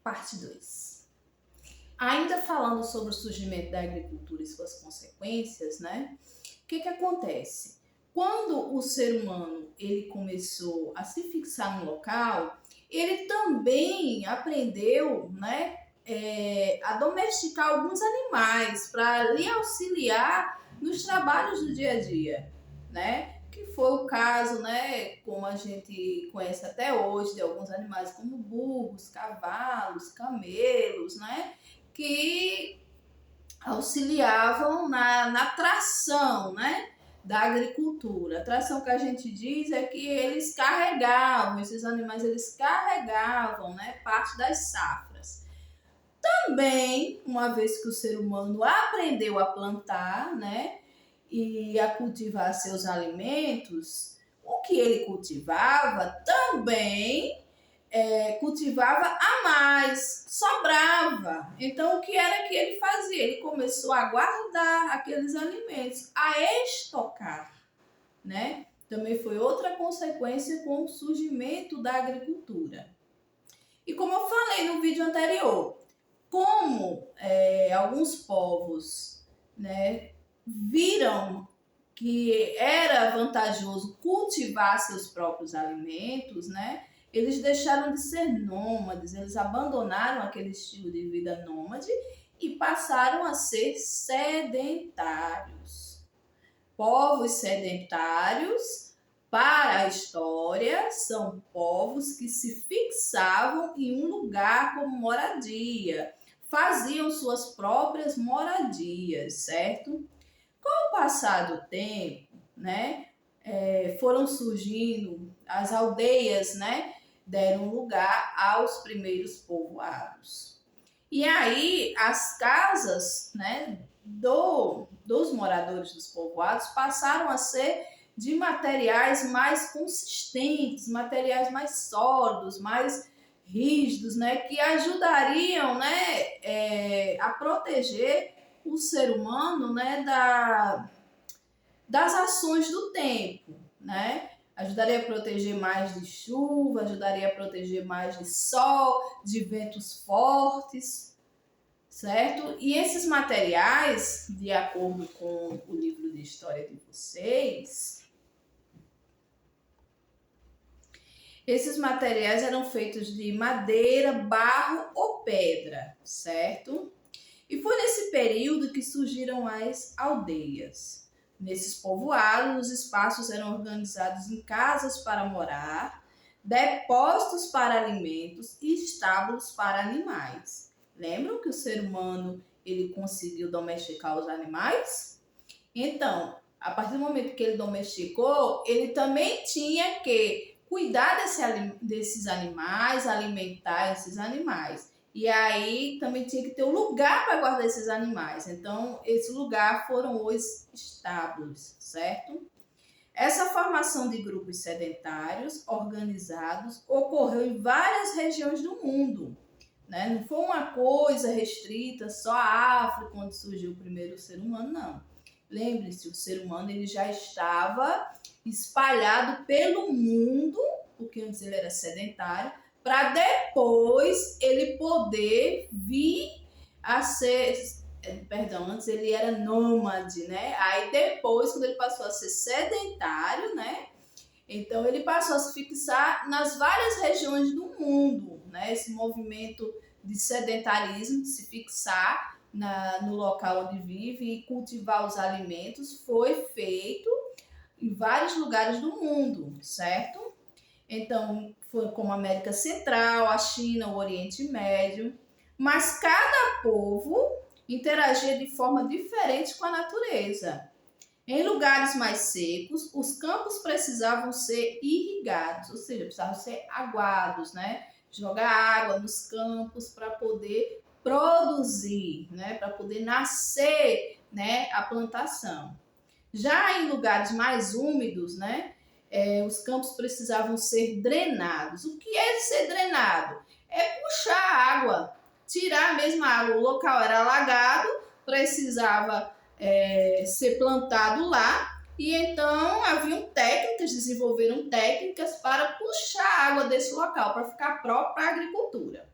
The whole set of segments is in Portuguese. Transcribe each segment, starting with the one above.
parte 2. Ainda falando sobre o surgimento da agricultura e suas consequências, né? O que acontece? Quando o ser humano ele começou a se fixar no local, ele também aprendeu, né, a domesticar alguns animais para lhe auxiliar nos trabalhos do dia a dia, né? Que foi o caso, né, como a gente conhece até hoje, de alguns animais como burros, cavalos, camelos, né, que auxiliavam na tração, né, da agricultura. A tração que a gente diz é que eles carregavam, esses animais eles carregavam, né, parte das safras. Também, uma vez que o ser humano aprendeu a plantar, né, e a cultivar seus alimentos, o que ele cultivava também cultivava a mais, sobrava. Então, o que era que ele fazia? Ele começou a guardar aqueles alimentos, a estocar, né? Também foi outra consequência com o surgimento da agricultura. E como eu falei no vídeo anterior, como alguns povos, né, viram que era vantajoso cultivar seus próprios alimentos, né? Eles deixaram de ser nômades, eles abandonaram aquele estilo de vida nômade e passaram a ser sedentários. Povos sedentários, para a história, são povos que se fixavam em um lugar como moradia, faziam suas próprias moradias, certo? Com o passar do tempo, né, foram surgindo as aldeias, né, deram lugar aos primeiros povoados. E aí as casas, né, dos moradores dos povoados passaram a ser de materiais mais consistentes, materiais mais sólidos, mais rígidos, né, que ajudariam, né, a proteger o ser humano, né, das ações do tempo, né? Ajudaria a proteger mais de chuva, ajudaria a proteger mais de sol, de ventos fortes, certo? E esses materiais, de acordo com o livro de história de vocês, esses materiais eram feitos de madeira, barro ou pedra, certo? E foi nesse período que surgiram as aldeias. Nesses povoados, os espaços eram organizados em casas para morar, depósitos para alimentos e estábulos para animais. Lembram que o ser humano ele conseguiu domesticar os animais? Então, a partir do momento que ele domesticou, ele também tinha que cuidar desses animais, alimentar esses animais. E aí também tinha que ter um lugar para guardar esses animais. Então, esse lugar foram os estábulos, certo? Essa formação de grupos sedentários organizados ocorreu em várias regiões do mundo, né? Não foi uma coisa restrita só à África, onde surgiu o primeiro ser humano, não. Lembre-se, o ser humano ele já estava espalhado pelo mundo, porque antes ele era sedentário, para depois ele poder vir a ser, antes ele era nômade, né? Aí depois, quando ele passou a ser sedentário, né? Então ele passou a se fixar nas várias regiões do mundo, né? Esse movimento de sedentarismo, de se fixar no local onde vive e cultivar os alimentos, foi feito em vários lugares do mundo, certo? Então, foi como a América Central, a China, o Oriente Médio. Mas cada povo interagia de forma diferente com a natureza. Em lugares mais secos, os campos precisavam ser irrigados, ou seja, precisavam ser aguados, né? Jogar água nos campos para poder produzir, né? Para poder nascer, né? A plantação. Já em lugares mais úmidos, né? Os campos precisavam ser drenados. O que é ser drenado? É puxar a água, tirar a mesma água. O local era alagado, precisava ser plantado lá, e então haviam técnicas, desenvolveram técnicas para puxar a água desse local, para ficar próprio para a agricultura.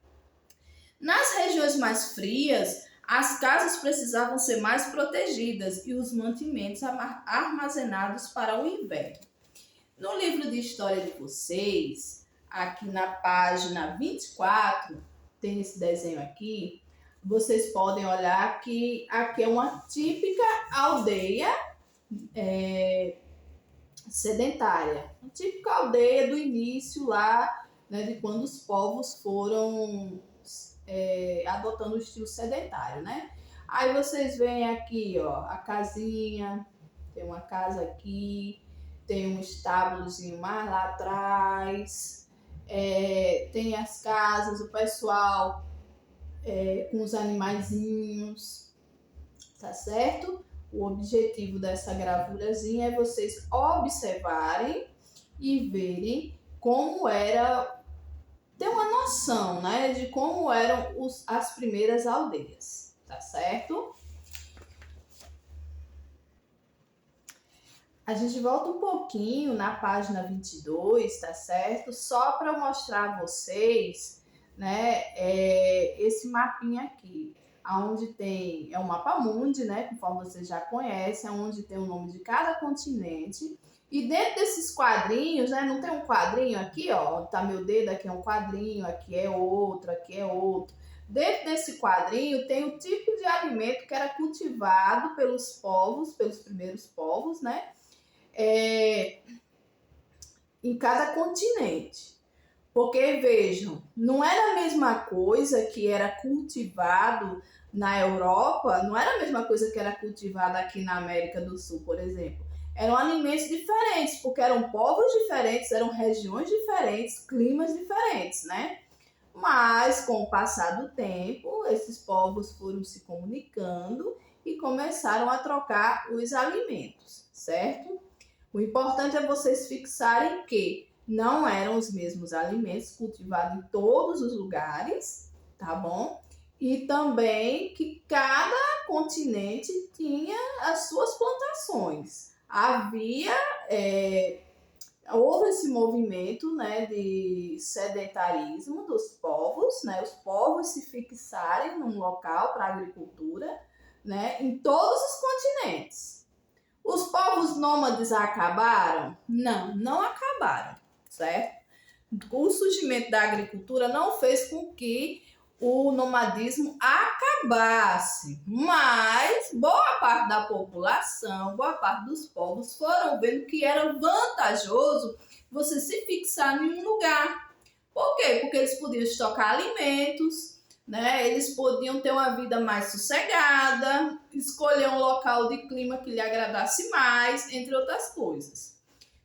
Nas regiões mais frias, as casas precisavam ser mais protegidas e os mantimentos armazenados para o inverno. No livro de história de vocês, aqui na página 24, tem esse desenho aqui, vocês podem olhar que aqui é uma típica aldeia sedentária. Uma típica aldeia do início lá, né, de quando os povos foram adotando o estilo sedentário, né? Aí vocês veem aqui, ó, a casinha, tem uma casa aqui, tem um estábulozinho mais lá atrás, tem as casas, o pessoal com os animaizinhos, tá certo? O objetivo dessa gravurazinha é vocês observarem e verem como era, ter uma noção, né, de como eram as primeiras aldeias, tá certo? A gente volta um pouquinho na página 22, tá certo? Só para mostrar a vocês, né, esse mapinha aqui, onde tem, é um mapa mundi, né, conforme vocês já conhecem, onde tem o nome de cada continente. E dentro desses quadrinhos, né, não tem um quadrinho aqui, ó, tá meu dedo, aqui é um quadrinho, aqui é outro, aqui é outro. Dentro desse quadrinho tem o tipo de alimento que era cultivado pelos povos, pelos primeiros povos, né, em cada continente. Porque, vejam, não era a mesma coisa que era cultivado na Europa, não era a mesma coisa que era cultivada aqui na América do Sul, por exemplo. Eram alimentos diferentes, porque eram povos diferentes, eram regiões diferentes, climas diferentes, né? Mas, com o passar do tempo, esses povos foram se comunicando e começaram a trocar os alimentos, certo? O importante é vocês fixarem que não eram os mesmos alimentos cultivados em todos os lugares, tá bom? E também que cada continente tinha as suas plantações. Houve esse movimento, né, de sedentarismo dos povos, né, os povos se fixarem num local para a agricultura, né, em todos os continentes. Os povos nômades acabaram? Não, não acabaram, certo? O surgimento da agricultura não fez com que o nomadismo acabasse, mas boa parte da população, boa parte dos povos foram vendo que era vantajoso você se fixar em um lugar. Por quê? Porque eles podiam estocar alimentos, né? Eles podiam ter uma vida mais sossegada, escolher um local de clima que lhe agradasse mais, entre outras coisas.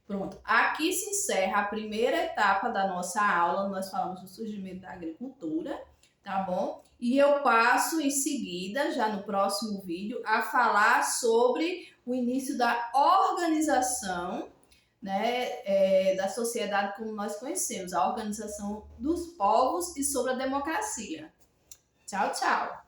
Pronto, aqui se encerra a primeira etapa da nossa aula, nós falamos do surgimento da agricultura, tá bom? E eu passo em seguida, já no próximo vídeo, a falar sobre o início da organização, né, da sociedade como nós conhecemos, a organização dos povos e sobre a democracia. Tchau, tchau!